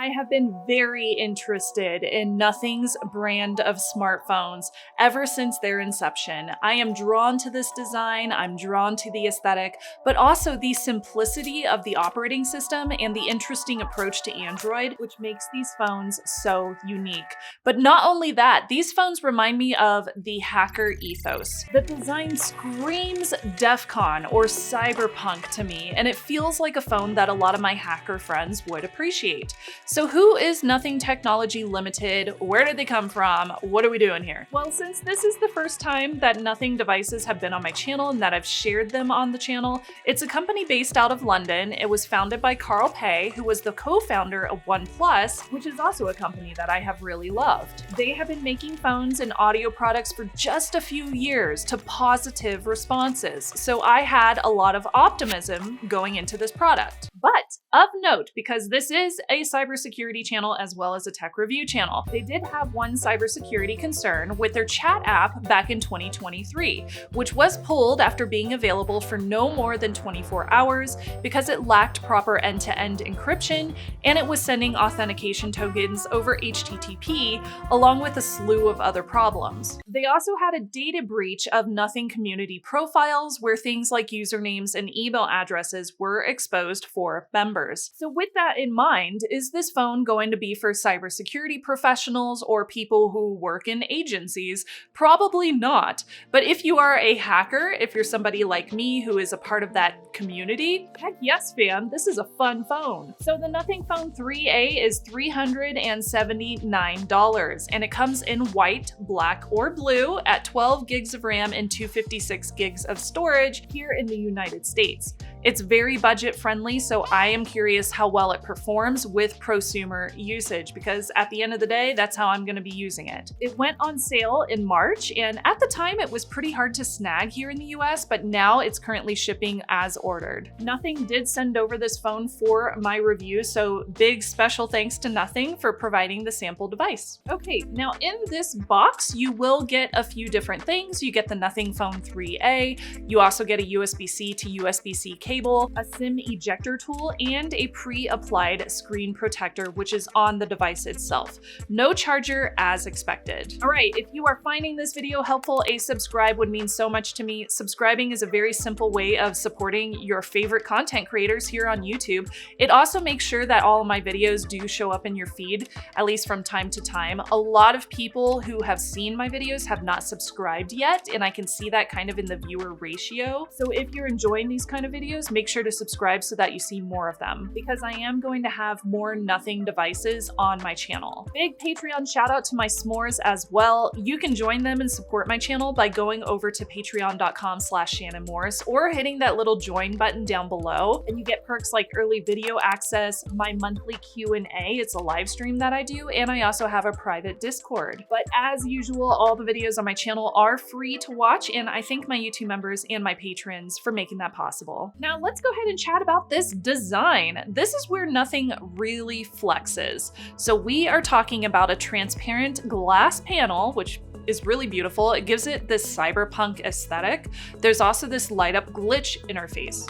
I have been very interested in Nothing's brand of smartphones ever since their inception. I am drawn to this design, I'm drawn to the aesthetic, but also the simplicity of the operating system and the interesting approach to Android, which makes these phones so unique. But not only that, these phones remind me of the hacker ethos. The design screams DEF CON or Cyberpunk to me, and it feels like a phone that a lot of my hacker friends would appreciate. So who is Nothing Technology Limited? Where did they come from? What are we doing here? Well, since this is the first time that Nothing devices have been on my channel and that I've shared them on the channel, it's a company based out of London. It was founded by Carl Pei, who was the co-founder of OnePlus, which is also a company that I have really loved. They have been making phones and audio products for just a few years to positive responses, so I had a lot of optimism going into this product. But of note, because this is a cybersecurity channel as well as a tech review channel, they did have one cybersecurity concern with their chat app back in 2023, which was pulled after being available for no more than 24 hours because it lacked proper end-to-end encryption and it was sending authentication tokens over HTTP along with a slew of other problems. They also had a data breach of Nothing community profiles where things like usernames and email addresses were exposed for members. So with that in mind, is this phone going to be for cybersecurity professionals or people who work in agencies? Probably not. But if you are a hacker, if you're somebody like me who is a part of that community, heck yes, fam, this is a fun phone. So the Nothing Phone 3A is $379, and it comes in white, black, or blue at 12 gigs of RAM and 256 gigs of storage here in the United States. It's very budget friendly, so I am curious how well it performs with prosumer usage, because at the end of the day, that's how I'm gonna be using it. It went on sale in March, and at the time it was pretty hard to snag here in the US, but now it's currently shipping as ordered. Nothing did send over this phone for my review, so big special thanks to Nothing for providing the sample device. Okay, now in this box, you will get a few different things. You get the Nothing Phone 3A, you also get a USB-C to USB-C cable, a SIM ejector tool, and a pre-applied screen protector, which is on the device itself. No charger as expected. All right, if you are finding this video helpful, a subscribe would mean so much to me. Subscribing is a very simple way of supporting your favorite content creators here on YouTube. It also makes sure that all of my videos do show up in your feed, at least from time to time. A lot of people who have seen my videos have not subscribed yet, and I can see that kind of in the viewer ratio. So if you're enjoying these kind of videos, make sure to subscribe so that you see more of them, because I am going to have more Nothing devices on my channel. Big Patreon shout out to my s'mores as well. You can join them and support my channel by going over to patreon.com/Shannon Morse or hitting that little join button down below, and you get perks like early video access, my monthly Q&A, it's a live stream that I do, and I also have a private Discord. But as usual, all the videos on my channel are free to watch, and I thank my YouTube members and my patrons for making that possible. Now let's go ahead and chat about this design. This is where Nothing really flexes. So we are talking about a transparent glass panel, which is really beautiful. It gives it this cyberpunk aesthetic. There's also this light up glitch interface.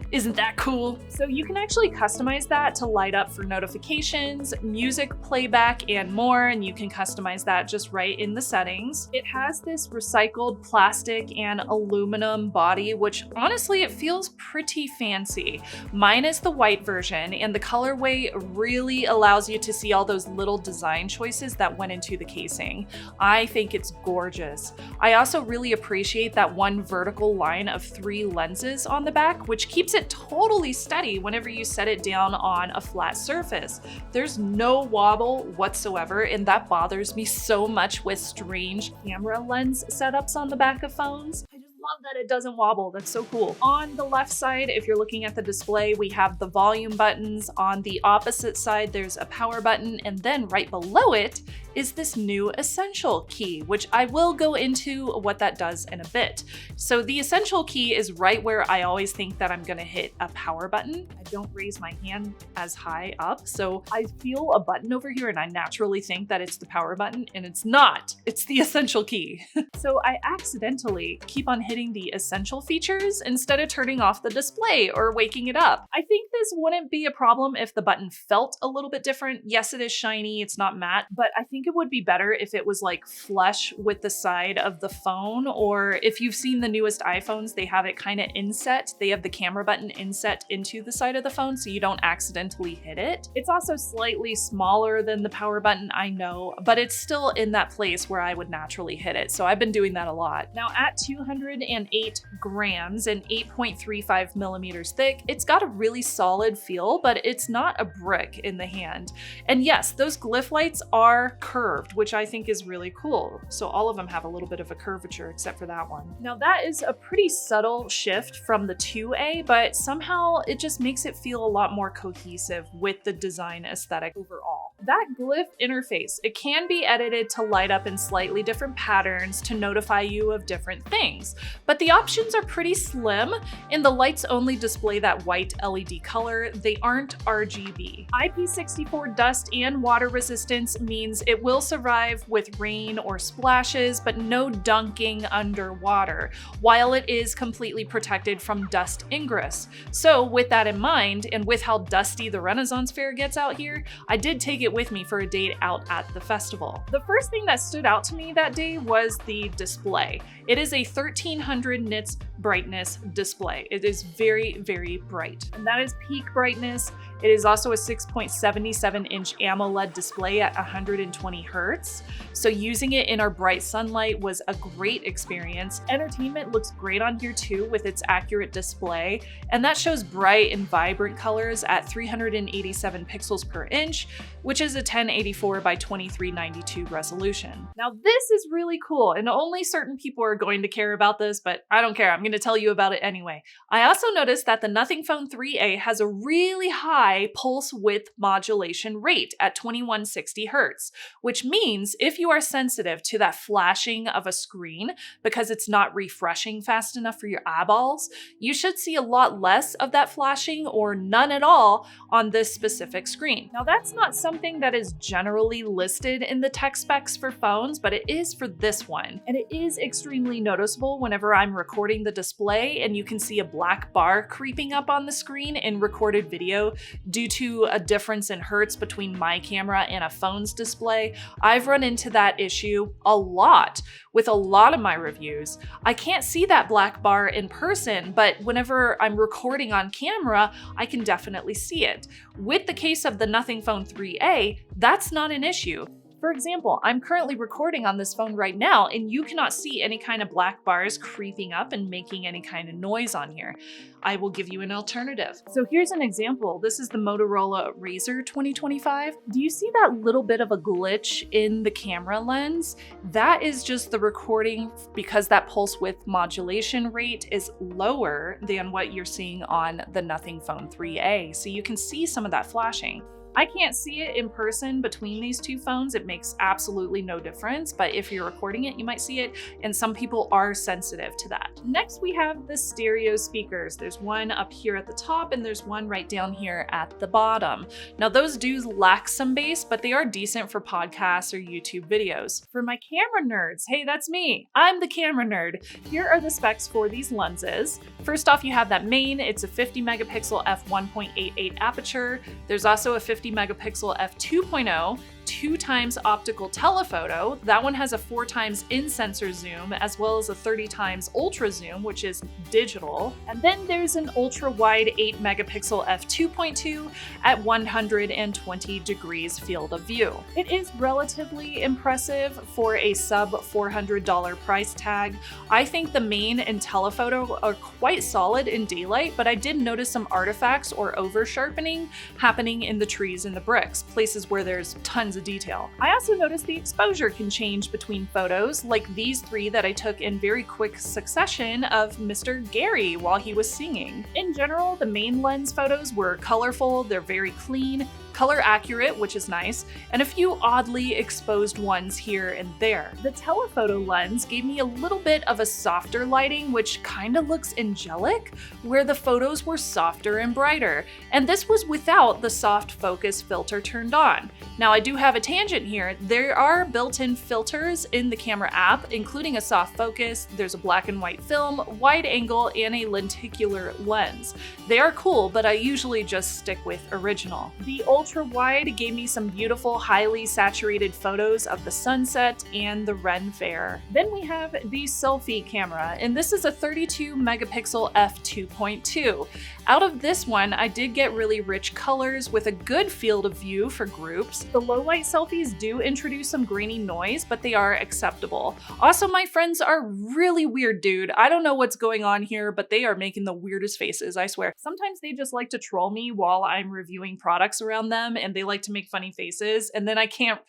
Isn't that cool? So you can actually customize that to light up for notifications, music playback, and more, and you can customize that just right in the settings. It has this recycled plastic and aluminum body, which honestly, it feels pretty fancy. Mine is the white version, and the colorway really allows you to see all those little design choices that went into the casing. I think it's gorgeous. I also really appreciate that one vertical line of 3 lenses on the back, which keeps it totally steady whenever you set it down on a flat surface. There's no wobble whatsoever, and that bothers me so much with strange camera lens setups on the back of phones. I just love that it doesn't wobble. That's so cool. On the left side, if you're looking at the display, we have the volume buttons. On the opposite side, there's a power button, and then right below it is this new Essential key, which I will go into what that does in a bit. So the Essential key is right where I always think that I'm gonna hit a power button. I don't raise my hand as high up, so I feel a button over here and I naturally think that it's the power button, and it's not. It's the Essential key. So I accidentally keep on hitting the Essential features instead of turning off the display or waking it up. I think this wouldn't be a problem if the button felt a little bit different. Yes, it is shiny, it's not matte, but I think it would be better if it was like flush with the side of the phone, or if you've seen the newest iPhones, they have it kind of inset. They have the camera button inset into the side of the phone so you don't accidentally hit it. It's also slightly smaller than the power button, I know, but it's still in that place where I would naturally hit it. So I've been doing that a lot. Now at 208 grams and 8.35 millimeters thick, it's got a really solid feel, but it's not a brick in the hand. And yes, those Glyph lights are curved, which I think is really cool. So all of them have a little bit of a curvature except for that one. Now that is a pretty subtle shift from the 2A, but somehow it just makes it feel a lot more cohesive with the design aesthetic overall. That Glyph interface, it can be edited to light up in slightly different patterns to notify you of different things, but the options are pretty slim, and the lights only display that white LED color. They aren't RGB. IP64 dust and water resistance means it will survive with rain or splashes, but no dunking underwater, while it is completely protected from dust ingress. So with that in mind, and with how dusty the Renaissance Fair gets out here, I did take it with me for a date out at the festival. The first thing that stood out to me that day was the display. It is a 1300 nits brightness display. It is very, very bright, and that is peak brightness. It is also a 6.77 inch AMOLED display at 120 Hertz. So using it in our bright sunlight was a great experience. Entertainment looks great on here too with its accurate display, and that shows bright and vibrant colors at 387 pixels per inch, which is a 1084 by 2392 resolution. Now this is really cool, and only certain people are going to care about this, but I don't care. I'm going to tell you about it anyway. I also noticed that the Nothing Phone 3A has a really high pulse width modulation rate at 2160 Hertz, which means if you are sensitive to that flashing of a screen because it's not refreshing fast enough for your eyeballs, you should see a lot less of that flashing or none at all on this specific screen. Now that's not something that is generally listed in the tech specs for phones, but it is for this one. And it is extremely noticeable whenever I'm recording the display and you can see a black bar creeping up on the screen in recorded video due to a difference in hertz between my camera and a phone's display. I've run into that issue a lot with a lot of my reviews. I can't see that black bar in person, but whenever I'm recording on camera, I can definitely see it. With the case of the Nothing Phone 3A, that's not an issue. For example, I'm currently recording on this phone right now, and you cannot see any kind of black bars creeping up and making any kind of noise on here. I will give you an alternative. So here's an example. This is the Motorola Razr 2025. Do you see that little bit of a glitch in the camera lens? That is just the recording because that pulse width modulation rate is lower than what you're seeing on the Nothing Phone 3A. So you can see some of that flashing. I can't see it in person between these two phones. It makes absolutely no difference, but if you're recording it, you might see it, and some people are sensitive to that. Next, we have the stereo speakers. There's one up here at the top, and there's one right down here at the bottom. Now, those do lack some bass, but they are decent for podcasts or YouTube videos. For my camera nerds, hey, that's me. I'm the camera nerd. Here are the specs for these lenses. First off, you have that main. It's a 50 megapixel f1.88 aperture. There's also a 50 megapixel f2.0, 2x optical telephoto. That one has a 4x in-sensor zoom, as well as a 30x ultra zoom, which is digital. And then there's an ultra-wide 8 megapixel f2.2 at 120 degrees field of view. It is relatively impressive for a sub $400 price tag. I think the main and telephoto are quite solid in daylight, but I did notice some artifacts or over-sharpening happening in the trees and the bricks, places where there's tons of detail. I also noticed the exposure can change between photos, like these three that I took in very quick succession of Mr. Gary while he was singing. In general, the main lens photos were colorful, they're very clean, color accurate, which is nice, and a few oddly exposed ones here and there. The telephoto lens gave me a little bit of a softer lighting, which kind of looks angelic, where the photos were softer and brighter, and this was without the soft focus filter turned on. Now I do have a tangent here. There are built-in filters in the camera app, including a soft focus, there's a black and white film, wide angle, and a lenticular lens. They are cool, but I usually just stick with original. The ultra-wide gave me some beautiful, highly saturated photos of the sunset and the Ren Fair. Then we have the selfie camera, and this is a 32 megapixel f2.2. Out of this one, I did get really rich colors with a good field of view for groups. The low light selfies do introduce some grainy noise, but they are acceptable. Also, my friends are really weird, dude. I don't know what's going on here, but they are making the weirdest faces, I swear. Sometimes they just like to troll me while I'm reviewing products around them, and they like to make funny faces, and then I can't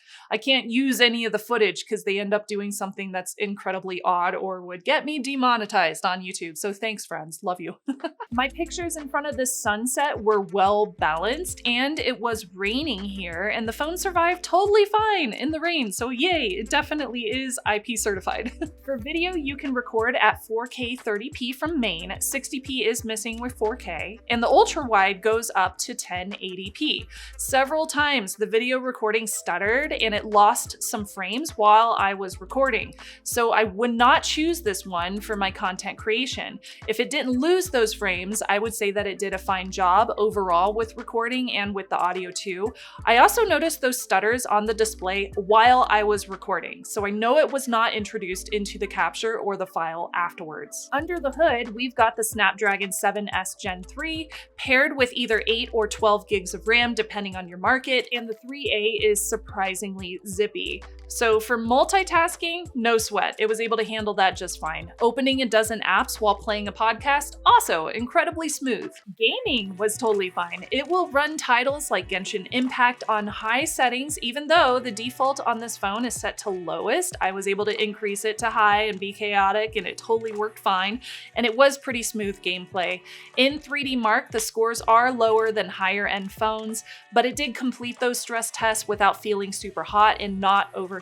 use any of the footage because they end up doing something that's incredibly odd or would get me demonetized on YouTube. So thanks, friends. Love you. My pictures in front of this sunset were well balanced, and it was raining here, and the phone survived totally fine in the rain, so yay, it definitely is IP certified. For video, you can record at 4K 30p from main, 60p is missing with 4K, and the ultra wide goes up to 1080p. Several times the video recording stuttered and it lost some frames while I was recording, so I would not choose this one for my content creation. If it didn't lose those frames, I would say that it did a fine job overall with recording and with the audio too. I also noticed those stutters on the display while I was recording, so I know it was not introduced into the capture or the file afterwards. Under the hood, we've got the Snapdragon 7S Gen 3 paired with either 8 or 12 gigs of RAM depending on your market, and the 3A is surprisingly zippy. So for multitasking, no sweat. It was able to handle that just fine. Opening a dozen apps while playing a podcast, also incredibly smooth. Gaming was totally fine. It will run titles like Genshin Impact on high settings, even though the default on this phone is set to lowest. I was able to increase it to high and be chaotic, and it totally worked fine, and it was pretty smooth gameplay. In 3D Mark, the scores are lower than higher end phones, but it did complete those stress tests without feeling super hot and not overheating.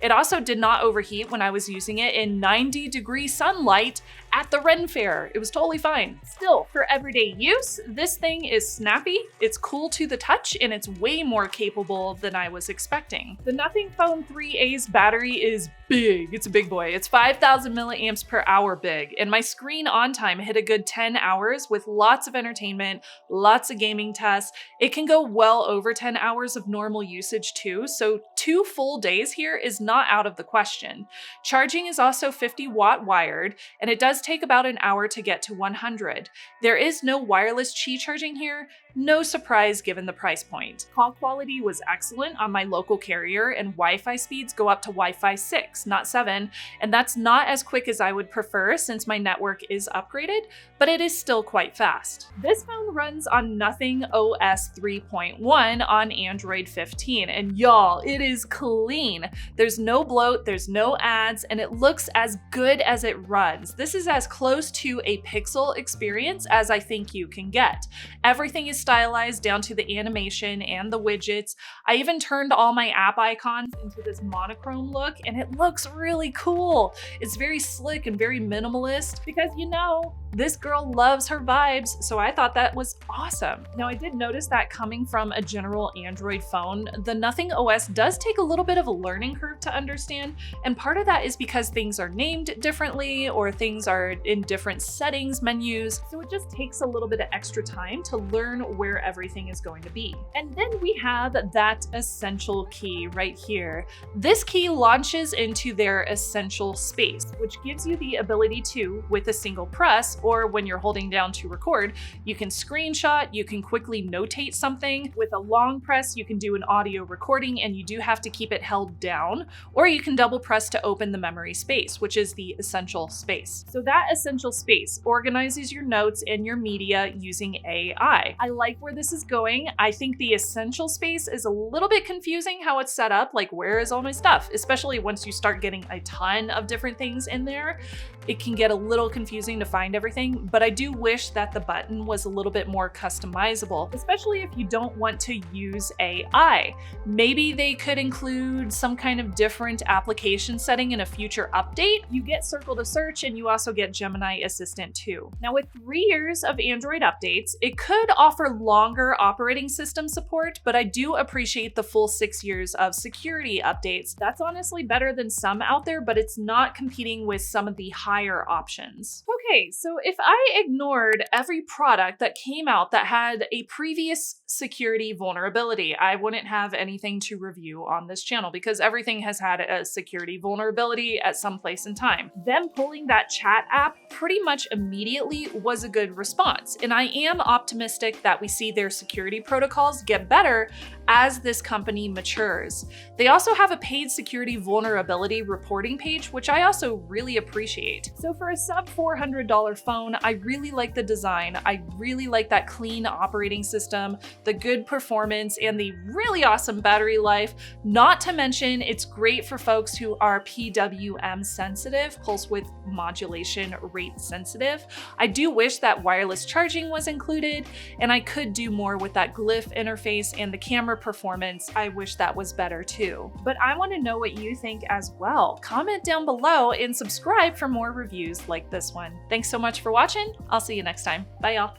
It also did not overheat when I was using it in 90-degree sunlight at the Ren Fair. It was totally fine. Still, for everyday use, this thing is snappy, it's cool to the touch, and it's way more capable than I was expecting. The Nothing Phone 3A's battery is big. It's a big boy. It's 5,000 milliamps per hour big, and my screen on time hit a good 10 hours with lots of entertainment, lots of gaming tests. It can go well over 10 hours of normal usage too, so 2 full days here is not out of the question. Charging is also 50-watt wired, and it does take about an hour to get to 100. There is no wireless Qi charging here, no surprise given the price point. Call quality was excellent on my local carrier, and Wi-Fi speeds go up to Wi-Fi 6, not 7, and that's not as quick as I would prefer since my network is upgraded, but it is still quite fast. This phone runs on Nothing OS 3.1 on Android 15, and y'all, it is clean. There's no bloat, there's no ads, and it looks as good as it runs. This is as close to a Pixel experience as I think you can get. Everything is stylized down to the animation and the widgets. I even turned all my app icons into this monochrome look, and it looks really cool. It's very slick and very minimalist because, you know, this girl loves her vibes, so I thought that was awesome. Now, I did notice that coming from a general Android phone, the Nothing OS does take a little bit of a learning curve to understand, and part of that is because things are named differently or things are in different settings menus, so it just takes a little bit of extra time to learn where everything is going to be. And then we have that essential key right here. This key launches into their essential space, which gives you the ability to, with a single press, or when you're holding down to record, you can screenshot, you can quickly notate something. With a long press, you can do an audio recording, and you do have to keep it held down, or you can double press to open the memory space, which is the essential space. So that essential space organizes your notes and your media using AI. I like where this is going. I think the essential space is a little bit confusing how it's set up, like where is all my stuff? Especially once you start getting a ton of different things in there, it can get a little confusing to find everything, but I do wish that the button was a little bit more customizable, especially if you don't want to use AI. Maybe they could include some kind of different application setting in a future update. You get Circle to Search and you also get Gemini Assistant too. Now with 3 years of Android updates, it could offer longer operating system support, but I do appreciate the full 6 years of security updates. That's honestly better than some out there, but it's not competing with some of the higher options. Okay, so if I ignored every product that came out that had a previous security vulnerability, I wouldn't have anything to review on this channel because everything has had a security vulnerability at some place in time. Them pulling that chat app pretty much immediately was a good response, and I am optimistic that we see their security protocols get better as this company matures. They also have a paid security vulnerability reporting page, which I also really appreciate. So for a sub $400 phone, I really like the design. I really like that clean operating system, the good performance, and the really awesome battery life. Not to mention, it's great for folks who are PWM sensitive, pulse width modulation rate sensitive. I do wish that wireless charging was included, and I could do more with that Glyph interface and the camera performance. I wish that was better too. But I want to know what you think as well. Comment down below and subscribe for more reviews like this one. Thanks so much for watching. I'll see you next time. Bye y'all.